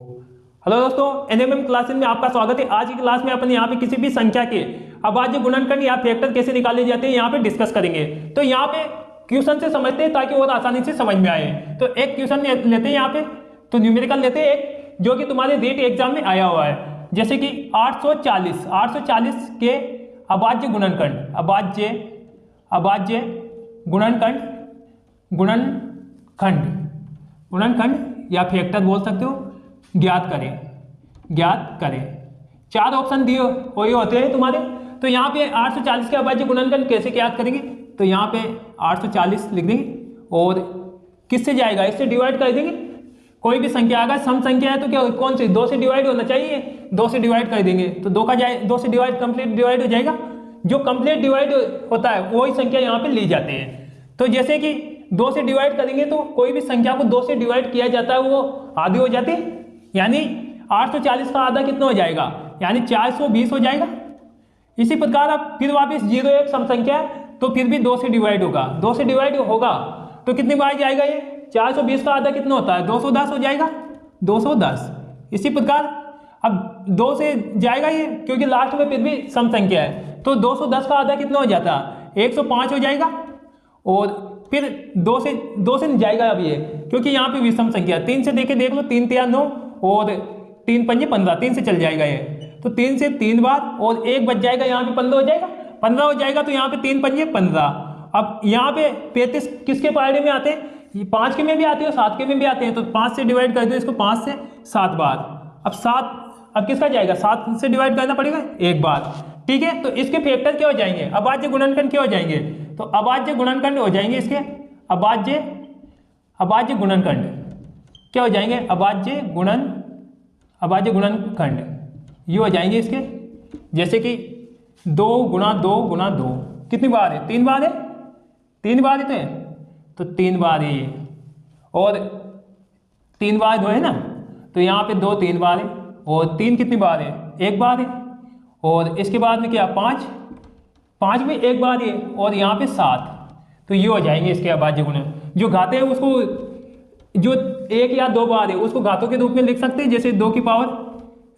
Hello दोस्तों, NMM classes में आपका स्वागत है। आज की क्लास में अपन यहाँ पे किसी भी संख्या के अभाज्य गुणनखंड या फैक्टर कैसे निकाले जाते हैं यहाँ पे डिस्कस करेंगे। तो यहाँ पे क्वेश्चन से समझते हैं ताकि और आसानी से समझ में आए। तो एक क्वेश्चन लेते हैं यहाँ पे, तो न्यूमेरिकल लेते हैं एक जो कि तुम्हारे रेट एग्जाम में आया हुआ है, जैसे कि 840 के अभाज्य गुणनखंड, अभाज्य गुणनखंड या फैक्टर बोल सकते हो, ज्ञात करें। चार ऑप्शन दिए हुए होते हैं तुम्हारे। तो यहाँ पे 840 के अभाज्य गुणनखंड कैसे ज्ञात करेंगे, तो यहाँ पे 840 लिख देंगे और किससे जाएगा, इससे डिवाइड कर देंगे। कोई भी संख्या अगर सम संख्या है तो क्या कौन सी 2 से डिवाइड होना चाहिए, 2 से डिवाइड कर देंगे तो 2 से डिवाइड कंप्लीट डिवाइड हो जाएगा। जो कंप्लीट डिवाइड होता है वही संख्या यहाँ पे ली जाते हैं। तो जैसे कि 2 से डिवाइड करेंगे तो कोई भी संख्या को 2 से डिवाइड किया जाता है वो आधी हो जाती है, यानी 840 का आधा कितना हो जाएगा, यानी 420 हो जाएगा। इसी प्रकार अब फिर वापस 0 एक सम संख्या है तो फिर भी 2 से डिवाइड होगा, 2 से डिवाइड होगा तो कितनी बार जाएगा ये, 420 का आधा कितना होता है, 210 हो जाएगा, 210। इसी प्रकार अब 2 से जाएगा ये, क्योंकि लास्ट में फिर भी सम संख्या है, तो 210 का आधा कितना हो जाता है, 105 हो जाएगा। और फिर 2 से नहीं जाएगा अब ये, क्योंकि यहाँ पे विषम संख्या 3 से देख लो, 3 3 9 और 3 5 15, 3 से चल जाएगा ये, तो 3 से 3 बार और 1 बच जाएगा, यहाँ पे 15 हो जाएगा, 15 हो जाएगा। तो यहाँ पे 3 5 15। अब यहाँ पे 35 किसके पार्टे में आते हैं, 5 के में भी आते हैं और 7 के में भी आते हैं, तो 5 से डिवाइड कर दो इसको 5 से 7 बार। अब 7 अब किसका जाएगा, 7 से डिवाइड करना पड़ेगा एक बार, ठीक है। तो इसके फैक्टर क्या हो जाएंगे, अभाज्य गुणनखंड क्या हो जाएंगे, तो अभाज्य गुणनखंड हो जाएंगे इसके, अभाज्य गुणनखंड क्या हो जाएंगे, अभाज्य गुणनखंड ये हो जाएंगे इसके, जैसे कि 2 गुणा 2 गुणा 2 कितनी बार है, 3 बार है, 3 बार है तो 3 बार है ये, और 3 बार 2 है ना, तो यहाँ पे 2 3 बार है, और 3 कितनी बार है, 1 बार है, और इसके बाद में क्या 5 में 1 बार है, और यहाँ पे 7, तो ये हो जाएंगे इसके अभाज्य गुण। जो घाते हैं उसको जो 1 या 2 बार है उसको घातों के रूप में लिख सकते हैं, जैसे 2 की पावर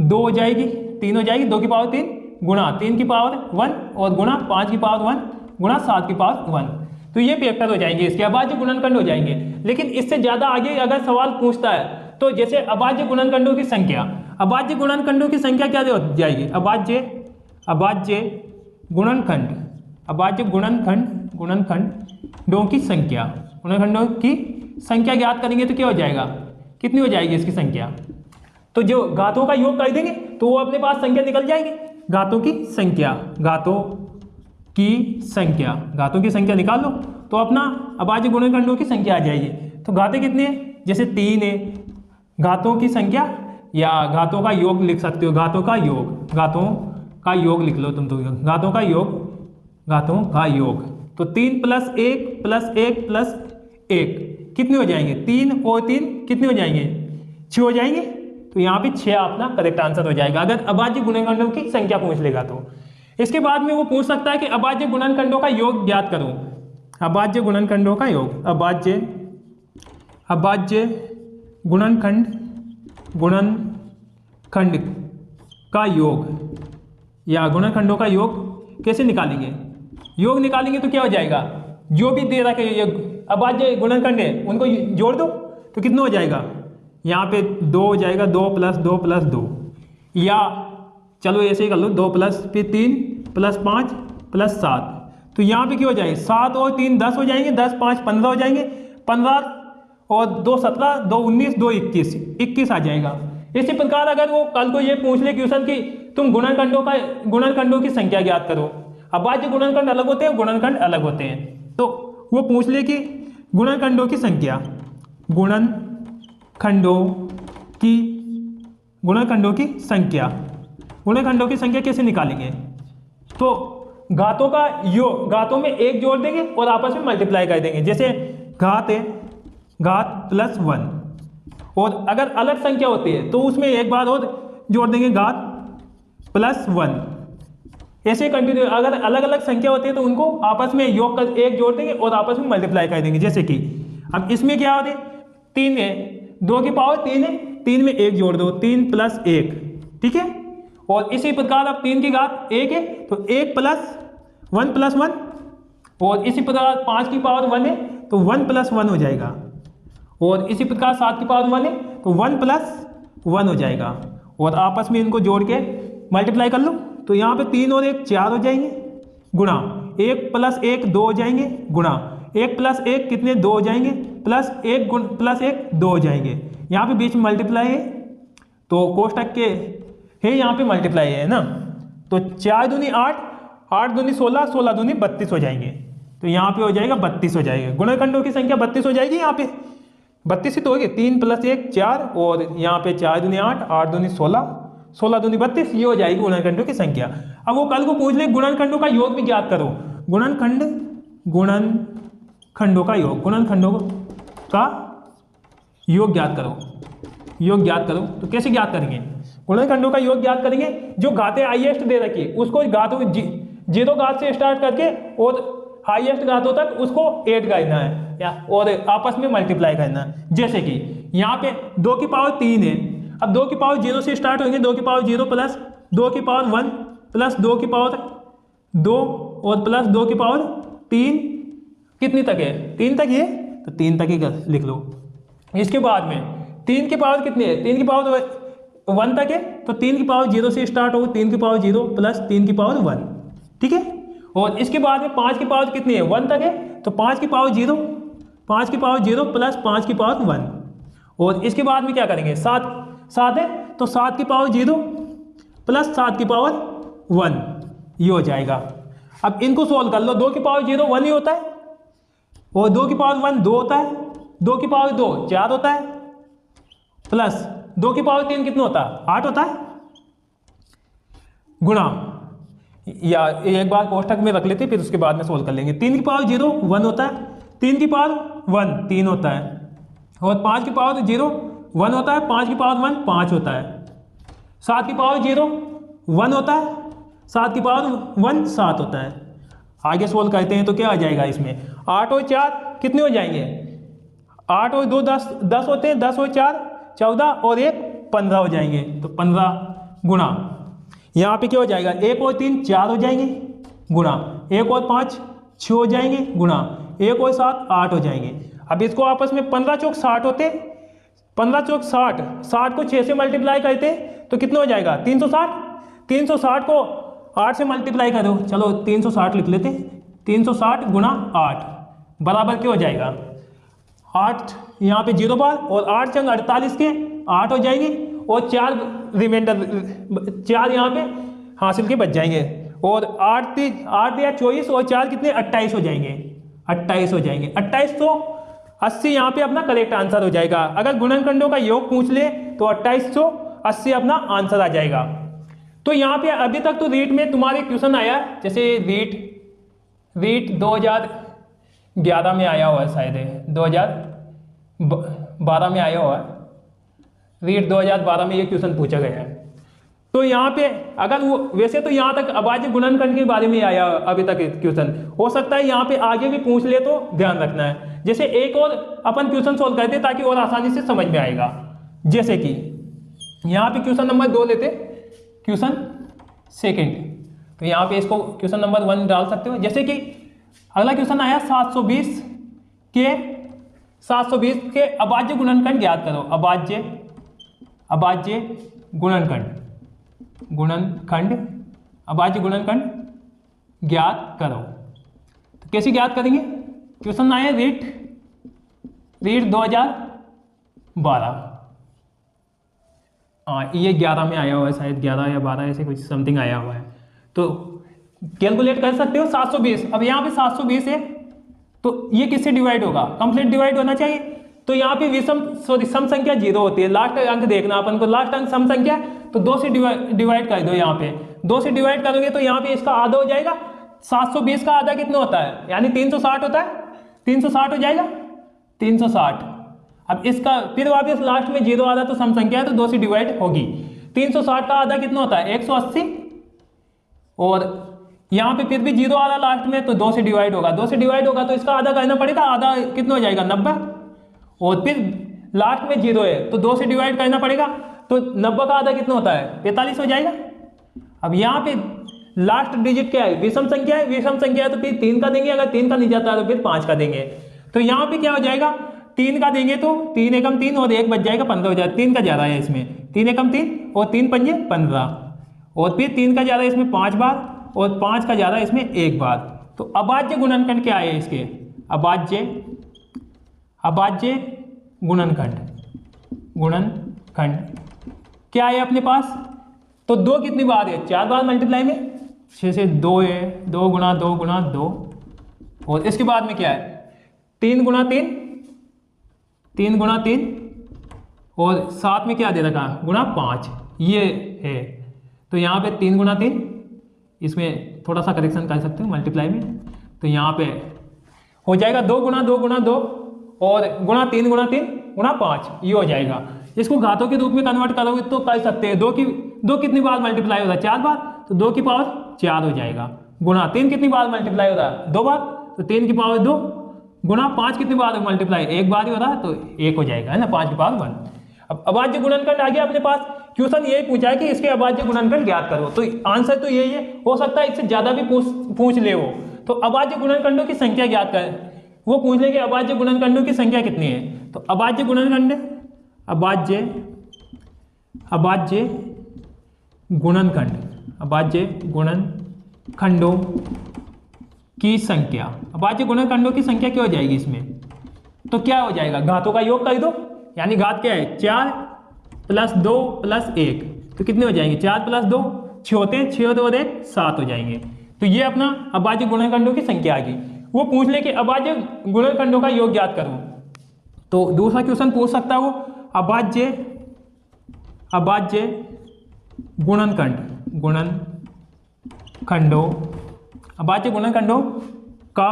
2 हो जाएगी, 3 हो जाएगी, 2 की पावर 3 गुणा 3 की पावर 1 और गुणा 5 की पावर 1 गुणा 7 की पावर 1, तो ये फैक्टर हो जाएंगे इसके, अभाज्य गुणनखंड हो जाएंगे। लेकिन इससे ज्यादा आगे अगर सवाल पूछता है तो जैसे अभाज्य गुणनखंडों की संख्या, अभाज्य गुणनखंडों की संख्या क्या हो जाएगी, अभाज्य गुणनखंडों की संख्या ज्ञात करेंगे तो क्या हो जाएगा, कितनी हो जाएगी इसकी संख्या, तो जो घातों का योग कर देंगे तो वो अपने पास संख्या निकल जाएगी, घातों की संख्या निकाल लो तो अपना अभाज्य गुणनखंडों की संख्या आ जाएगी। तो घाते कितने हैं, जैसे 3 है, घातों की संख्या या घातों का योग लिख सकते हो, घातों का योग लिख लो तुम, तो घातों का योग, तो 3 + 1 + 1 + 1 कितने हो जाएंगे, 3 और 3 कितने हो जाएंगे, 6 हो जाएंगे। तो यहाँ पे 6 अपना करेक्ट आंसर हो जाएगा अगर अभाज्य गुणनखंडों की संख्या पूछ लेगा तो। इसके बाद में वो पूछ सकता है कि अभाज्य गुणनखंडों का योग ज्ञात करो, अभाज्य गुणनखंडों का योग, अभाज्य गुणनखंड का योग या गुणनखंडों का योग कैसे निकालेंगे, योग निकालेंगे तो क्या हो जाएगा, जो भी दे रखा है अभाज्य गुणनखंड है उनको जोड़ दो तो कितना हो जाएगा, यहाँ पे 2 हो जाएगा, 2 + 2 + 2, या चलो ऐसे ही कर लो, 2 + फिर 3 + 5 + 7, तो यहाँ पे क्या हो जाएगा, 7 और 3 10 हो जाएंगे, 10 5 15 हो जाएंगे, 15 और 2 17, 2 19, 2 21 आ जाएगा। इसी प्रकार अगर वो कल को ये पूछ ले क्वेश्चन की तुम गुणनखंडों की संख्या ज्ञात करो, अभाज्य गुणनखंड अलग होते हैं, गुणनखंड अलग होते हैं, तो वो पूछ ले कि गुणनखंडों की संख्या, गुणनखंडों की संख्या कैसे निकालेंगे, तो घातों का योग, घातों में 1 जोड़ देंगे और आपस में मल्टीप्लाई कर देंगे, जैसे घात +1, और अगर अलग संख्या होती है तो उसमें एक बार और जोड़ देंगे, घात +1, ऐसे कंटिन्यू। अगर अलग अलग संख्या होती है तो उनको आपस में योग कर 1 जोड़ देंगे और आपस में मल्टीप्लाई कर देंगे, जैसे कि अब इसमें क्या होते हैं, 3 है, 2 की पावर 3 है, 3 में 1 जोड़ दो, 3 + 1, ठीक है। और इसी प्रकार अब 3 की घात 1 है तो 1 + 1 + 1, और इसी प्रकार 5 की पावर 1 है तो 1 + 1 हो जाएगा, और इसी प्रकार 7 की पावर 1 है तो 1 + 1 हो जाएगा। और आपस में इनको जोड़ के मल्टीप्लाई कर लो तो यहाँ पे 3 और 1 4 हो जाएंगे, गुणा 1 + 1 2 हो जाएंगे, गुणा 1 + 1 कितने 2 हो जाएंगे, प्लस 1 + 1 2 हो जाएंगे। यहाँ पे बीच में मल्टीप्लाई है तो कोष्टक के है, यहाँ पे मल्टीप्लाई है ना, तो 4 दूनी 8, 8 दूनी 16, 16 दूनी 32 हो जाएंगे। तो यहाँ पे हो जाएगा 32 हो जाएगा, गुणनखंडों की संख्या 32 हो जाएगी। यहाँ पे 32 ही तो होगी, 3 + 1 4, और यहाँ पे 4 दूनी 8, 8 दूनी 16, 16 दूनी 32, ये हो जाएगी गुणनखंडों की संख्या। अब वो कल को पूछ ले गुणनखंडों का योग भी ज्ञात करो, गुणनखंडों का योग, गुणनखंडों का योग ज्ञात करो, योग ज्ञात करो। तो कैसे ज्ञात करेंगे, गुणनखंडों का योग ज्ञात करेंगे, जो घातें हाईएस्ट दे रखी उसको घातों 0 घात से स्टार्ट करके और हाईएस्ट घातों तक उसको ऐड करना है या और आपस में मल्टीप्लाई करना है। जैसे कि यहाँ पे 2 की पावर 3 है, अब 2 की पावर 0 से स्टार्ट होंगे, 2 की पावर 0 प्लस 2 की पावर 1 प्लस 2 की पावर 2 और प्लस 2 की पावर 3, कितनी तक है 3 तक है, तो 3 तक ही लिख लो। इसके बाद में 3 की पावर कितनी है, 3 की पावर 1 तक है, तो 3 की पावर 0 से स्टार्ट होगी, 3 की पावर 0 प्लस 3 की पावर 1, ठीक है। और इसके बाद में 5 की पावर कितनी है 1 तक है, तो 5 की पावर 0, 5 की पावर 0 प्लस 5 की पावर 1, और इसके बाद में क्या करेंगे 7 है तो 7 की पावर 0 प्लस 7 की पावर 1, ये हो जाएगा। अब इनको सोल्व कर लो, 2 की पावर 0 1 ही होता है, और 2 की पावर 1 2 होता है, 2 की पावर 2 4 होता है, प्लस 2 की पावर 3 कितना होता है 8 होता है, गुणा, या एक बार कोष्टक में रख लेते फिर उसके बाद में सोल्व कर लेंगे। 3 की पावर 0 1 होता है, 3 की पावर 1 3 होता है, और 5 की पावर 0 1 होता है, 5 की पावर 1 5 होता है, 7 की पावर 0 1 होता है, 7 की पावर 1 7 होता है। आगे सोल्व करते हैं तो क्या आ जाएगा इसमें, 8 और 4 कितने हो जाएंगे, 8 और 2 10 10 होते हैं, 10 और 4 14 और 1 15 हो जाएंगे, तो 15 गुणा, यहाँ पे क्या हो जाएगा 1 और 3 4 हो जाएंगे, गुणा 1 और 5 6 हो जाएंगे, गुणा 1 और 7 8 हो जाएंगे। अब इसको आपस में 15 चौक 60 होते, 15 चौक 60, 60 को 6 से मल्टीप्लाई करते तो कितना हो जाएगा 360, 360 को 8 से मल्टीप्लाई करो, चलो 360 लिख लेते, 360 गुणा 8 बराबर क्या हो जाएगा 8, यहाँ पे 0 बार, और 8 चंग 48 के 8 हो जाएंगे, और 4 रिमाइंडर 4 यहाँ पे हासिल के बच जाएंगे, और 8 या 24 और 4 कितने 28 हो जाएंगे, 28 हो जाएंगे, 2880 यहाँ पे अपना करेक्ट आंसर हो जाएगा। अगर गुणनखंडों का योग पूछ ले तो 2880 अपना आंसर आ जाएगा। तो यहाँ पे अभी तक तो रीट में तुम्हारे क्वेश्चन आया, जैसे रीट 2011 में आया हुआ है, शायद 2012 में आया हुआ है, रीट 2012 में ये क्वेश्चन पूछा गया है। तो यहाँ पे अगर वो वैसे तो यहाँ तक अभाज्य गुणनखंड के बारे में आया अभी तक क्वेश्चन, हो सकता है यहाँ पे आगे भी पूछ ले तो ध्यान रखना है। जैसे एक और अपन क्वेश्चन सोल्व करते ताकि और आसानी से समझ में आएगा। जैसे कि यहाँ पे क्वेश्चन नंबर 2 लेते, क्वेश्चन सेकंड, तो यहाँ पे इसको क्वेश्चन नंबर 1 डाल सकते हो। जैसे कि अगला क्वेश्चन आया 720 के अभाज्य गुणनखंड ज्ञात करो, अभाज्य अभाज्य गुणनखंड ज्ञात करो। तो कैसे ज्ञात करेंगे, क्वेश्चन आया रीट 2012, हाँ ये 11 में आया हुआ है, शायद 11 या 12 ऐसे कुछ समथिंग आया हुआ है। तो कैलकुलेट कर सकते हो 720। अब यहाँ पे 720 है तो ये किससे डिवाइड होगा, कंप्लीट डिवाइड होना चाहिए। तो यहाँ पे सम संख्या 0 होती है, लास्ट अंक देखना अपन को, लास्ट अंक सम संख्या, तो 2 से डिवाइड कर दो। यहाँ पे 2 से डिवाइड करोगे तो यहाँ पे इसका आधा हो जाएगा। 720 का आधा कितना होता है, यानी 360 होता है, 360 हो जाएगा 360। अब इसका फिर वापस लास्ट में 0 आधा तो सम संख्या है तो 2 से डिवाइड होगी। 360 का आधा कितना होता है 180, और यहाँ पे फिर भी 0 आधा लास्ट में तो 2 से डिवाइड होगा। 2 से डिवाइड होगा तो इसका आधा करना पड़ेगा, आधा कितना हो जाएगा 90, और फिर लास्ट में 0 है तो 2 से डिवाइड करना पड़ेगा, तो 90 का आधा कितना होता है 45 हो जाएगा। अब यहाँ पे लास्ट डिजिट क्या है, विषम संख्या है, विषम संख्या है तो फिर 3 का देंगे, अगर 3 का नहीं जाता है तो फिर 5 का देंगे। तो यहाँ पे क्या हो जाएगा, 3 का देंगे तो 3 एकम 3 और 1 बच जाएगा 15 हो जाएगा। 3 का ज़्यादा है इसमें, 3 एकम 3 और 3 पंजे 15, और फिर 3 का ज़्यादा इसमें 5 बार और 5 का ज़्यादा इसमें 1 बार। तो अभाज्य गुणनखंड क्या है इसके, अभाज्य गुणनखंड क्या है अपने पास, तो 2 कितनी बार है 4 बार मल्टीप्लाई में, 6 से 2 है, 2 गुणा 2 गुणा 2, और इसके बाद में क्या है 3 गुणा 3, 3 गुणा 3, और साथ में क्या दे रखा गुणा 5, ये है। तो यहाँ पे 3 गुणा 3, इसमें थोड़ा सा करेक्शन कर सकते हो मल्टीप्लाई में, तो यहाँ पे हो जाएगा 2 गुणा 2 गुणा 2 और गुणा 3 गुणा 3 गुणा 5, ये हो जाएगा। इसको घातों के रूप में कन्वर्ट करोगे तो कर सकते हैं, 2 कितनी बार मल्टीप्लाई होता है 4 बार, तो 2 की पावर 4 हो जाएगा, गुणा 3 कितनी बार मल्टीप्लाई होता है 2 बार, तो 3 की पावर 2, गुणा 5 कितनी बार मल्टीप्लाई 1 बार ही होता है तो 1 हो जाएगा, है ना, 5 की पावर 1। अब अभाज्य गुणनखंड आ गया अपने पास। क्वेश्चन यही पूछा है कि इसके अभाज्य गुणनखंड ज्ञात करो, तो आंसर तो यही है, हो सकता है इससे ज्यादा भी पूछ ले वो। तो अभाज्य गुणनखंडों की संख्या ज्ञात कर, वो पूछ ले कि अभाज्य गुणनखंडों की संख्या कितनी है। तो अभाज्य गुणनखंड, अभाज्य गुणनखंडों की संख्या, अभाज्य गुणनखंडों की संख्या क्या हो जाएगी इसमें, तो क्या हो जाएगा घातों का योग कर दो, यानी घात क्या है 4 + 2 + 1, तो कितने हो जाएंगे 4 + 2 6 होते हैं, 6 और 1 7 हो जाएंगे। तो ये अपना अभाज्य गुणनखंडों की संख्या आ गई। वो पूछ ले कि अभाज्य गुणनखंडों का योग ज्ञात करो, तो दूसरा क्वेश्चन पूछ सकता है वो अभाज्य गुणनखंडों का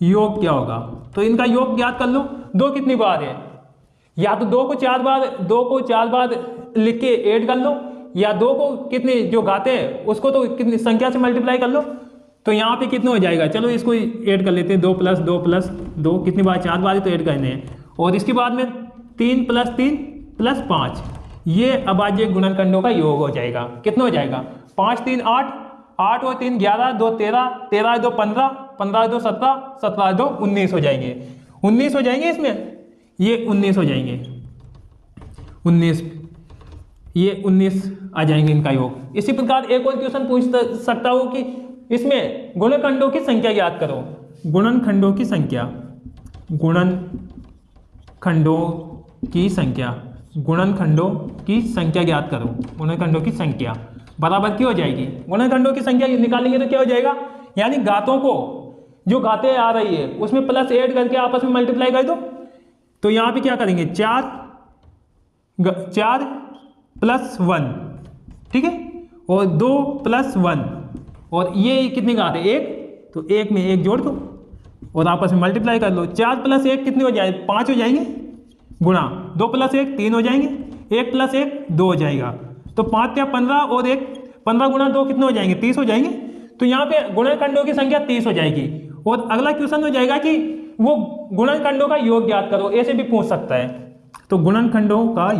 योग क्या होगा, तो इनका योग ज्ञात कर लो। 2 कितनी बार है, या तो 2 को 4 बार लिख के ऐड कर लो, या 2 को कितनी जो घाते हैं उसको तो कितनी संख्या से मल्टीप्लाई कर लो। तो यहाँ पे कितना हो जाएगा, चलो इसको ऐड कर लेते हैं, 2 + 2 + 2 कितनी बार 4 बार ही तो ऐड करने हैं, और इसके बाद में 3 + 3 + 5, ये अभाज्य गुणनखंडों का योग हो जाएगा। कितना हो जाएगा 5 3 8, 8 और 3 11, 2 13, 13 2 15, 15 2 17, 17 2 19 हो जाएंगे, 19 हो जाएंगे इसमें, ये 19 हो जाएंगे, 19 ये 19 आ जाएंगे इनका योग। इसी प्रकार एक और क्वेश्चन पूछ सकता हूँ कि इसमें गुणनखंडों की संख्या ज्ञात करो, गुणनखंडों की संख्या ज्ञात करो, गुणनखंडों की संख्या बराबर क्या हो जाएगी, गुणनखंडों की संख्या निकालेंगे तो क्या हो जाएगा, यानी घातों को जो घातें आ रही है उसमें प्लस ऐड करके आपस में मल्टीप्लाई कर दो। तो यहाँ पे क्या करेंगे 4 + 1, ठीक है, और 2 + 1, और ये कितनी घात है 1, तो 1 में 1 जोड़ दो और आपस में मल्टीप्लाई कर लो। 4 + 1 कितने हो जाए 5 हो जाएंगे, गुणा 2 + 1 3 हो जाएंगे, 1 + 1 2 हो जाएगा, तो 5 या 15 और 1 15 गुणा 2 कितने हो जाएंगे 30 हो जाएंगे। तो यहाँ पे गुणनखंडों की संख्या 30 हो जाएगी। और अगला क्वेश्चन हो जाएगा कि वो गुणनखंडों का योग ज्ञात करो, ऐसे भी पूछ सकता है। तो गुणनखंडों का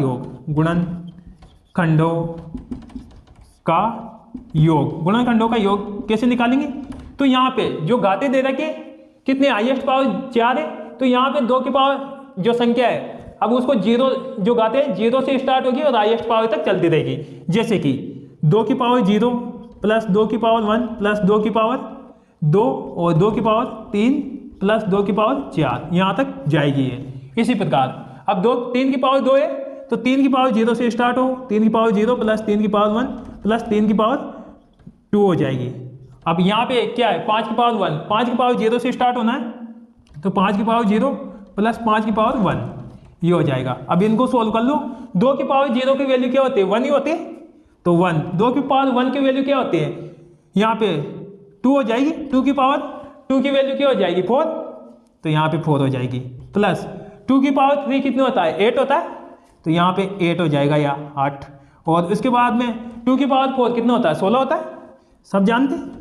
योग कैसे निकालेंगे, तो यहाँ पे जो घातें दे रखे कितने हाईएस्ट पावर 4 है, तो यहाँ पे 2 की पावर जो संख्या है अब उसको 0 जो घाते हैं 0 से स्टार्ट होगी और हाईएस्ट पावर तक चलती रहेगी। जैसे कि 2 की पावर 0 + 2 की पावर 1 + 2 की पावर 2 और 2 की पावर 3 + 2 की पावर 4, यहाँ तक जाएगी ये। इसी प्रकार अब 3 की पावर 2 है तो 3 की पावर 0 से स्टार्ट हो, 3 की पावर 0 + 3 की पावर 1 + 3 की पावर 2 हो जाएगी। अब यहाँ पे क्या है 5 की पावर 1, 5 की पावर 0 से स्टार्ट होना है, तो 5 की पावर 0 + 5 की पावर 1, ये हो जाएगा। अब इनको सोल्व कर लो। 2 की पावर 0 की वैल्यू क्या होती है 1 ही होती है, तो 1। 2 की पावर 1 की वैल्यू क्या होती है, यहाँ पे 2 हो जाएगी। 2 की पावर 2 की वैल्यू क्या हो जाएगी 4, तो यहाँ पे 4 हो जाएगी, प्लस 2 की पावर 3 कितने होता है 8 होता है, तो यहाँ पे 8 हो जाएगा या 8। और इसके बाद में 2 की पावर 4 कितना होता है 16 होता है, सब जानते हैं।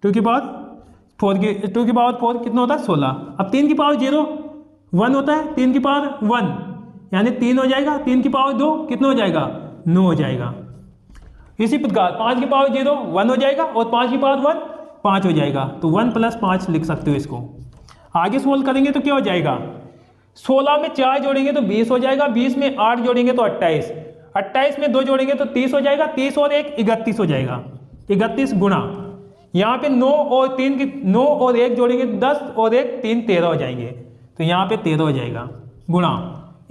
2 की पावर 4 कितना होता है 16। अब 3 की पावर 0 1 होता है, 3 की पावर 1 यानी 3 हो जाएगा, 3 की पावर 2 कितना हो जाएगा, 9 हो जाएगा। इसी प्रकार 5 की पावर 0 1 हो जाएगा और 5 की पावर 1 5 हो जाएगा। तो 1 + 5 लिख सकते हो इसको। आगे सोल्व करेंगे तो क्या हो जाएगा, 16 में 4 जोड़ेंगे तो 20 हो जाएगा, 20 में 8 जोड़ेंगे तो 28, 28 में 2 जोड़ेंगे तो 30 हो जाएगा, 30 और 1 31 हो जाएगा। 31 गुणा यहाँ पे 9 और 3 की 9 और 1 जोड़ेंगे 10 और 1 3 13 हो जाएंगे। तो यहाँ पे 13 हो जाएगा गुणा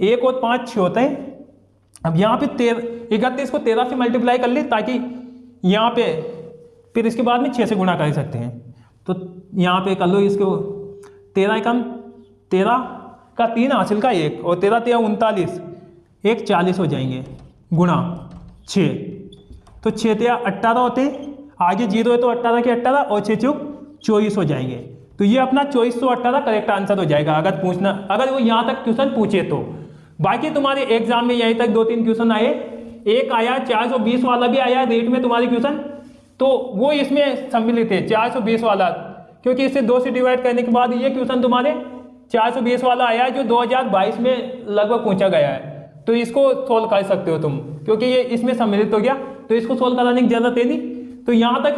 1 और 5 6 होता है। अब यहाँ पे 31 को 13 से मल्टीप्लाई कर ले ताकि यहाँ पे फिर इसके बाद में 6 से गुणा कर सकते हैं। तो यहाँ पे कर लो इसको, 13 एकम 13 का 3 हासिल का 1 और 13 3 39 1 40 हो जाएंगे गुणा 6। तो 6 3 18 होते, आगे 0 है तो 18 के 18 और 6 चौक 24 हो जाएंगे। तो ये अपना 2418 करेक्ट आंसर हो जाएगा अगर वो यहाँ तक क्वेश्चन पूछे तो। बाकी तुम्हारे एग्जाम में यहीं तक 2-3 क्वेश्चन आए, एक आया 420 वाला भी आया रेट में तुम्हारे क्वेश्चन, तो वो इसमें सम्मिलित है 420 वाला, क्योंकि इसे 2 से डिवाइड करने के बाद ये क्वेश्चन तुम्हारे 420 वाला आया जो 2022 में लगभग पूछा गया है। तो इसको सोल्व कर सकते हो तुम, क्योंकि ये इसमें सम्मिलित हो गया, तो इसको सोल्व कराने की जरूरत है नहीं। तो यहाँ तक